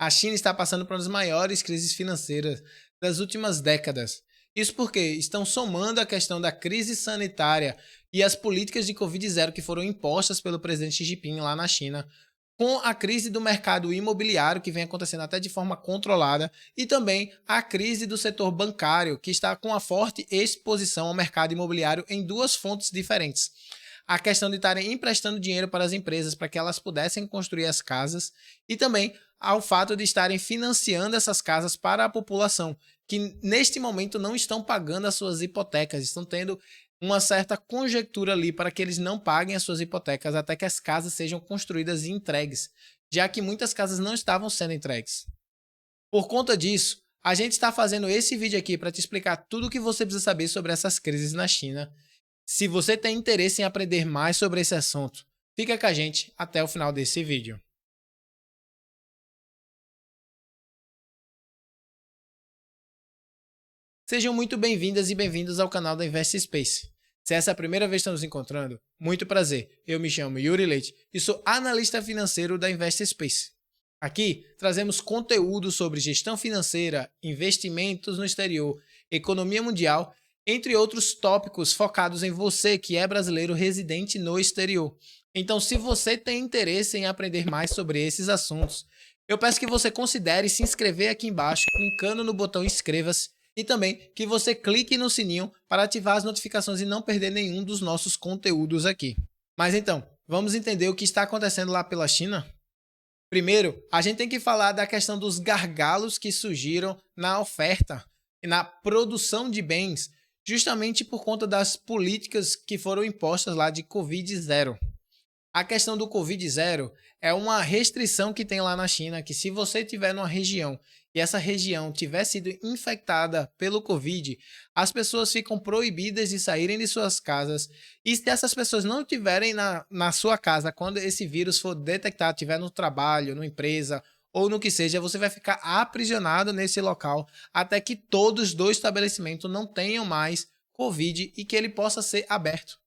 A China está passando por uma das maiores crises financeiras das últimas décadas. Isso porque estão somando a questão da crise sanitária e as políticas de Covid-0 que foram impostas pelo presidente Xi Jinping lá na China, com a crise do mercado imobiliário, que vem acontecendo até de forma controlada, e também a crise do setor bancário, que está com uma forte exposição ao mercado imobiliário em duas fontes diferentes. A questão de estarem emprestando dinheiro para as empresas para que elas pudessem construir as casas, e também ao fato de estarem financiando essas casas para a população, que neste momento não estão pagando as suas hipotecas, estão tendo uma certa conjectura ali para que eles não paguem as suas hipotecas até que as casas sejam construídas e entregues, já que muitas casas não estavam sendo entregues. Por conta disso, a gente está fazendo esse vídeo aqui para te explicar tudo o que você precisa saber sobre essas crises na China. Se você tem interesse em aprender mais sobre esse assunto, fica com a gente até o final desse vídeo. Sejam muito bem-vindas e bem-vindos ao canal da Invest Space. Se essa é a primeira vez que estamos nos encontrando, muito prazer. Eu me chamo Yuri Leite e sou analista financeiro da Invest Space. Aqui trazemos conteúdo sobre gestão financeira, investimentos no exterior, economia mundial, entre outros tópicos focados em você que é brasileiro residente no exterior. Então, se você tem interesse em aprender mais sobre esses assuntos, eu peço que você considere se inscrever aqui embaixo, clicando no botão inscreva-se, e também que você clique no sininho para ativar as notificações e não perder nenhum dos nossos conteúdos aqui. Mas então, vamos entender o que está acontecendo lá pela China? Primeiro, a gente tem que falar da questão dos gargalos que surgiram na oferta e na produção de bens, justamente por conta das políticas que foram impostas lá de Covid-0. A questão do Covid-0 é uma restrição que tem lá na China, que se você estiver numa região e essa região tiver sido infectada pelo Covid, as pessoas ficam proibidas de saírem de suas casas, e se essas pessoas não estiverem na sua casa quando esse vírus for detectado, estiver no trabalho, numa empresa ou no que seja, você vai ficar aprisionado nesse local até que todos do estabelecimento não tenham mais Covid e que ele possa ser aberto.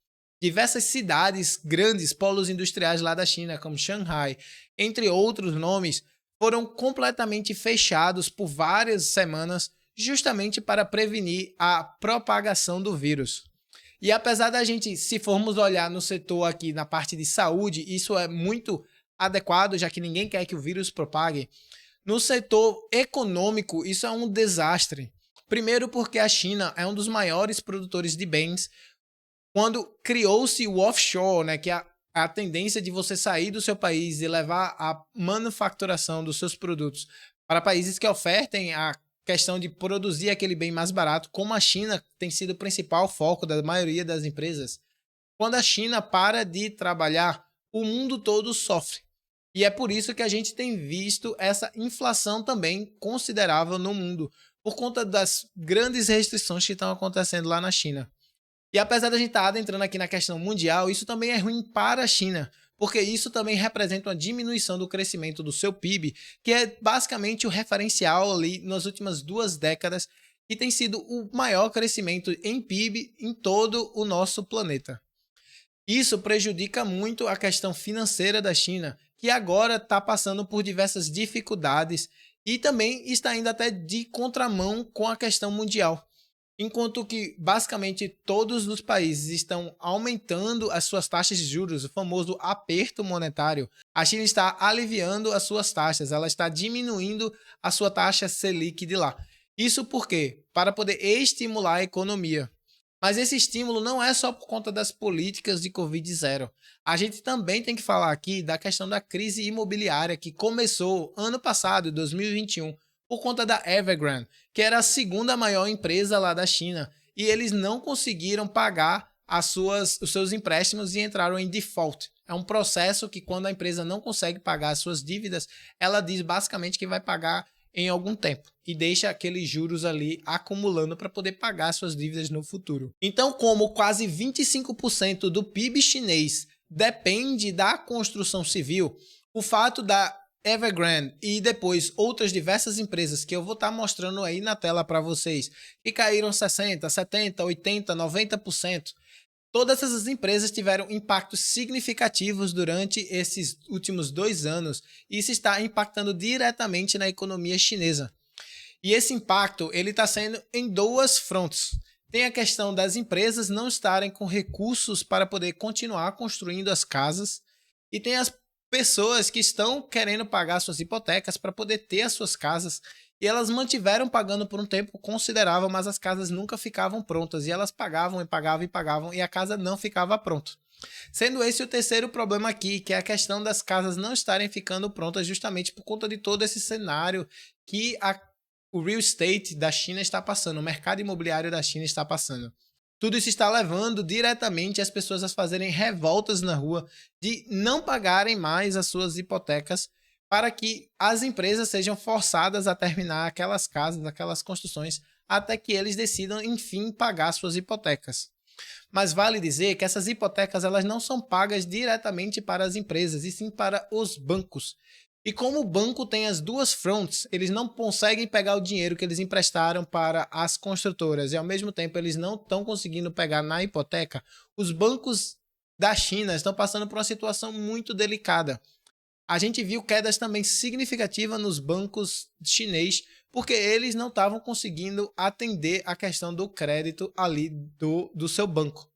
Diversas cidades grandes, polos industriais lá da China, como Shanghai, entre outros nomes, foram completamente fechados por várias semanas, justamente para prevenir a propagação do vírus. E apesar da gente, se formos olhar no setor aqui, na parte de saúde, isso é muito adequado, já que ninguém quer que o vírus propague. No setor econômico, isso é um desastre. Primeiro porque a China é um dos maiores produtores de bens. Quando criou-se o offshore, né, que é a tendência de você sair do seu país e levar a manufaturação dos seus produtos para países que ofertem a questão de produzir aquele bem mais barato, como a China tem sido o principal foco da maioria das empresas. Quando a China para de trabalhar, o mundo todo sofre. E é por isso que a gente tem visto essa inflação também considerável no mundo, por conta das grandes restrições que estão acontecendo lá na China. E apesar da gente estar adentrando aqui na questão mundial, isso também é ruim para a China, porque isso também representa uma diminuição do crescimento do seu PIB, que é basicamente o referencial ali nas últimas 2 décadas, e tem sido o maior crescimento em PIB em todo o nosso planeta. Isso prejudica muito a questão financeira da China, que agora está passando por diversas dificuldades e também está indo até de contramão com a questão mundial. Enquanto que basicamente todos os países estão aumentando as suas taxas de juros, o famoso aperto monetário, a China está aliviando as suas taxas, ela está diminuindo a sua taxa Selic de lá. Isso por quê? Para poder estimular a economia. Mas esse estímulo não é só por conta das políticas de Covid-0. A gente também tem que falar aqui da questão da crise imobiliária que começou ano passado, em 2021, por conta da Evergrande, que era a segunda maior empresa lá da China, e eles não conseguiram pagar os seus empréstimos e entraram em default. É um processo que, quando a empresa não consegue pagar as suas dívidas, ela diz basicamente que vai pagar em algum tempo e deixa aqueles juros ali acumulando para poder pagar suas dívidas no futuro. Então, como quase 25% do PIB chinês depende da construção civil, o fato da Evergrande e depois outras diversas empresas que eu vou estar mostrando aí na tela para vocês, que caíram 60%, 70%, 80%, 90%, Todas essas empresas tiveram impactos significativos durante esses últimos 2 anos e isso está impactando diretamente na economia chinesa. E esse impacto ele está sendo em 2 frontes. Tem a questão das empresas não estarem com recursos para poder continuar construindo as casas e tem as pessoas que estão querendo pagar suas hipotecas para poder ter as suas casas e elas mantiveram pagando por um tempo considerável, mas as casas nunca ficavam prontas e elas pagavam e pagavam e pagavam e a casa não ficava pronta. Sendo esse o terceiro problema aqui, que é a questão das casas não estarem ficando prontas justamente por conta de todo esse cenário que o real estate da China está passando, o mercado imobiliário da China está passando. Tudo isso está levando diretamente as pessoas a fazerem revoltas na rua de não pagarem mais as suas hipotecas para que as empresas sejam forçadas a terminar aquelas casas, aquelas construções, até que eles decidam, enfim, pagar suas hipotecas. Mas vale dizer que essas hipotecas elas não são pagas diretamente para as empresas, e sim para os bancos. E como o banco tem as 2 frontes, eles não conseguem pegar o dinheiro que eles emprestaram para as construtoras e ao mesmo tempo eles não estão conseguindo pegar na hipoteca, os bancos da China estão passando por uma situação muito delicada. A gente viu quedas também significativas nos bancos chinês, porque eles não estavam conseguindo atender a questão do crédito ali do seu banco.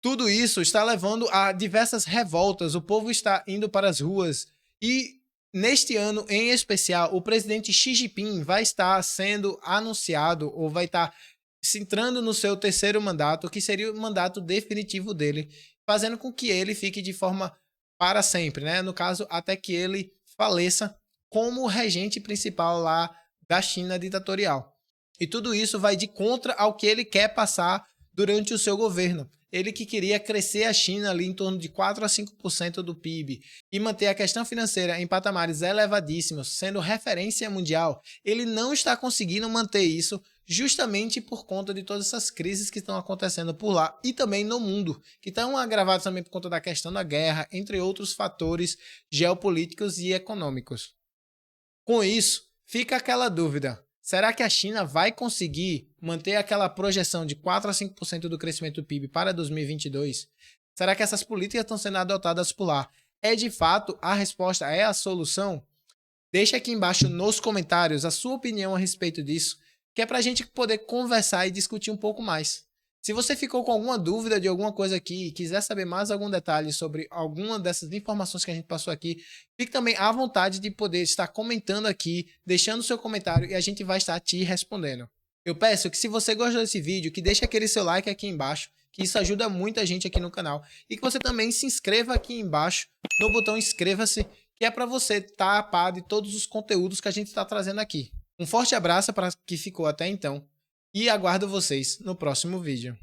Tudo isso está levando a diversas revoltas, o povo está indo para as ruas e neste ano em especial o presidente Xi Jinping vai estar sendo anunciado ou vai estar se entrando no seu 3º mandato, que seria o mandato definitivo dele, fazendo com que ele fique de forma para sempre, né? No caso, até que ele faleça como regente principal lá da China ditatorial. E tudo isso vai de contra ao que ele quer passar durante o seu governo. Ele que queria crescer a China ali em torno de 4 a 5% do PIB e manter a questão financeira em patamares elevadíssimos, sendo referência mundial, ele não está conseguindo manter isso justamente por conta de todas essas crises que estão acontecendo por lá e também no mundo, que estão agravadas também por conta da questão da guerra, entre outros fatores geopolíticos e econômicos. Com isso, fica aquela dúvida. Será que a China vai conseguir manter aquela projeção de 4 a 5% do crescimento do PIB para 2022? Será que essas políticas estão sendo adotadas por lá? É de fato a resposta, é a solução? Deixa aqui embaixo nos comentários a sua opinião a respeito disso, que é para a gente poder conversar e discutir um pouco mais. Se você ficou com alguma dúvida de alguma coisa aqui e quiser saber mais algum detalhe sobre alguma dessas informações que a gente passou aqui, fique também à vontade de poder estar comentando aqui, deixando seu comentário e a gente vai estar te respondendo. Eu peço que se você gostou desse vídeo, que deixe aquele seu like aqui embaixo, que isso ajuda muita gente aqui no canal, e que você também se inscreva aqui embaixo no botão inscreva-se, que é para você estar a par de todos os conteúdos que a gente está trazendo aqui. Um forte abraço para quem ficou até então e aguardo vocês no próximo vídeo.